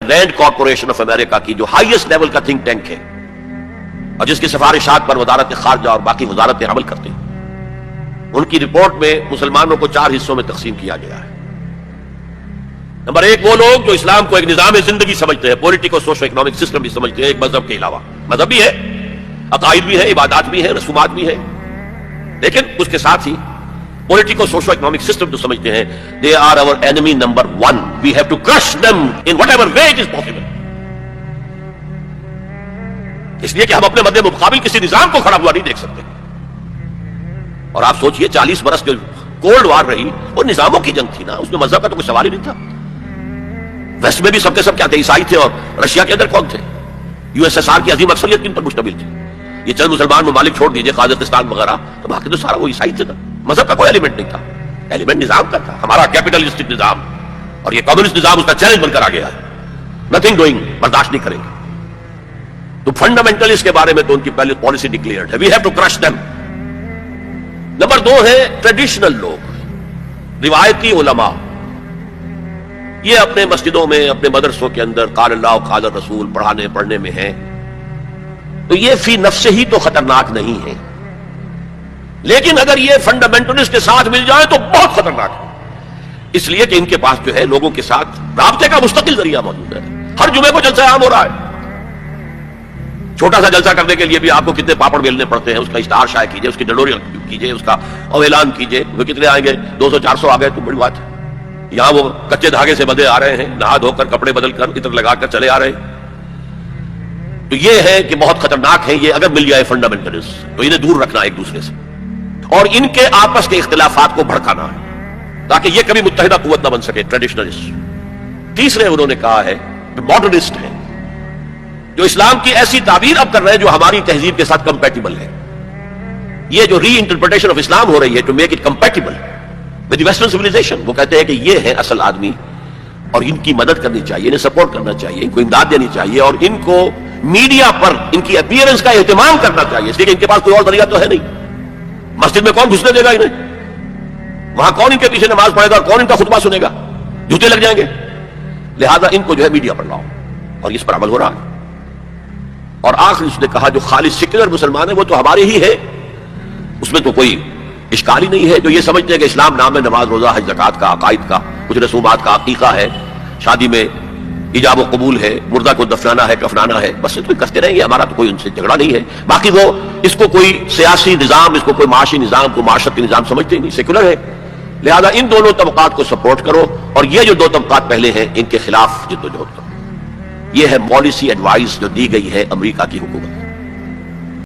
رینڈ corporation of America کی جو highest level کا تھنک ٹینک ہے اور جس کی سفارشات پر وزارت خارجہ اور باقی وزارتیں عمل کرتے ہیں، ان کی رپورٹ میں مسلمانوں کو 4 حصوں میں تقسیم کیا گیا ہے۔ نمبر 1 وہ لوگ جو اسلام کو ایک نظام زندگی سمجھتے ہیں، پولیٹیکل سوشو اکنامک سسٹم بھی سمجھتے ہیں، ایک مذہب کے علاوہ۔ مذہب بھی ہے، عقائد بھی ہے، عبادات بھی ہیں، رسومات بھی ہیں، لیکن اس کے ساتھ ہی پولیٹیکل سوشو اکنامک سسٹم جو سمجھتے ہیں they are our enemy number 1. We have to crush them in whatever way it is possible. اس لیے کہ ہم اپنے مد مقابل کسی نظام کو کھڑا ہوا نہیں دیکھ سکتے۔ اور آپ سوچئے 40 برس جو کولڈ وار رہی وہ نظاموں کی جنگ تھی نا، اس میں مذہب کا تو کوئی سوال ہی نہیں تھا۔ ویسٹ میں بھی سب کے سب کیا تھے؟ عیسائی تھے۔ اور رشیا کے اندر کون تھے؟ USSR کی عظیم اکثریت کن پر مشتمل تھی؟ یہ چند مسلمان ممالک چھوڑ دیجئے، قازقستان وغیرہ، تو باقی تو سارا وہ عیسائی تھے نا۔ مذہب کا کوئی ایلیمنٹ نہیں تھا، ایلیمنٹ نظام کا تھا۔ ہمارا کیپٹلسٹک نظام اور یہ کمیونسٹ نظام اس کا چیلنج بن کر آ گیا ہے، نتھنگ ڈوئنگ، برداشت نہیں کریں گے۔ تو فنڈامنٹل اس کے بارے میں تو ان کی پہلے پالیسی ڈکلیئرڈ ہے، we have to crush them. نمبر 2 ہے ٹریڈیشنل لوگ، روایتی علماء، یہ اپنے مسجدوں میں، اپنے مدرسوں کے اندر قال اللہ قال الرسول پڑھنے میں ہیں، تو یہ فی نفس ہی تو خطرناک نہیں ہے، لیکن اگر یہ فنڈامنٹلسٹ کے ساتھ مل جائے تو بہت خطرناک ہے، اس لیے کہ ان کے پاس جو ہے لوگوں کے ساتھ رابطے کا مستقل ذریعہ موجود ہے۔ ہر جمعے کو جلسہ عام ہو رہا ہے، چھوٹا سا جلسہ کرنے کے لیے بھی آپ کو کتنے پاپڑ بیلنے پڑتے ہیں، اس کا اشتہار شائع کیجئے، اس کی ڈنڈوری کیجئے، اس کا اعلان کیجئے، وہ کتنے آئیں گے؟ 200-400 آ گئے تو بڑی بات ہے۔ یہاں وہ کچے دھاگے سے بدے آ رہے ہیں، نہا دھو کر کپڑے بدل کر عطر لگا کر چلے آ رہے ہیں۔ تو یہ ہے کہ بہت خطرناک ہے یہ، اگر مل جائے فنڈامنٹلسٹ تو انہیں دور رکھنا ایک دوسرے سے، اور ان کے آپس کے اختلافات کو بھڑکانا ہے تاکہ یہ کبھی متحدہ قوت نہ بن سکے، ٹریڈیشنلسٹ۔ تیسرے انہوں نے کہا ہے ماڈرنسٹ ہیں، جو اسلام کی ایسی تعبیر اب کر رہے ہیں جو ہماری تہذیب کے ساتھ کمپیٹیبل ہے۔ یہ جو ری انٹرپریٹیشن آف اسلام ہو رہی ہے to make it compatible with the western civilization, وہ کہتے ہیں کہ یہ ہے اصل آدمی اور ان کی مدد کرنی چاہیے، انہیں سپورٹ کرنا چاہیے، ان کو امداد دینی چاہیے، اور ان کو میڈیا پر ان کی اپیئرنس کا اہتمام کرنا چاہیے، اس لیے کہ ان کے پاس کوئی اور ذریعہ تو ہے نہیں۔ مسجد میں کون گھسنے دے گا انہیں؟ وہاں کون ان کے پیچھے نماز پڑھے گا اور کون ان کا خطبہ سنے گا؟ جوتے لگ جائیں گے۔ لہذا ان کو جو ہے میڈیا پر لاؤ، اور اس پر عمل ہو رہا ہے۔ اور آخر اس نے کہا جو خالص سیکولر مسلمان ہے وہ تو ہمارے ہی ہے، اس میں تو کوئی اشکال ہی نہیں ہے، جو یہ سمجھتے ہیں کہ اسلام نام ہے نماز روزہ حج زکات کا، عقائد کا، کچھ رسومات کا، عقیقہ ہے، شادی میں ایجاب و قبول ہے، مردہ کو دفنانا ہے، کفنانا ہے، بس یہ تو کرتے رہیں گے، ہمارا تو کوئی ان سے جھگڑا نہیں ہے۔ باقی وہ اس کو کوئی سیاسی نظام، اس کو کوئی معاشی نظام، کوئی معاشرتی نظام سمجھتے ہی نہیں، سیکولر ہے۔ لہذا ان دونوں طبقات کو سپورٹ کرو، اور یہ جو 2 طبقات پہلے ہیں ان کے خلاف جدوجہد کرو۔ یہ ہے پالیسی ایڈوائز جو دی گئی ہے امریکہ کی حکومت۔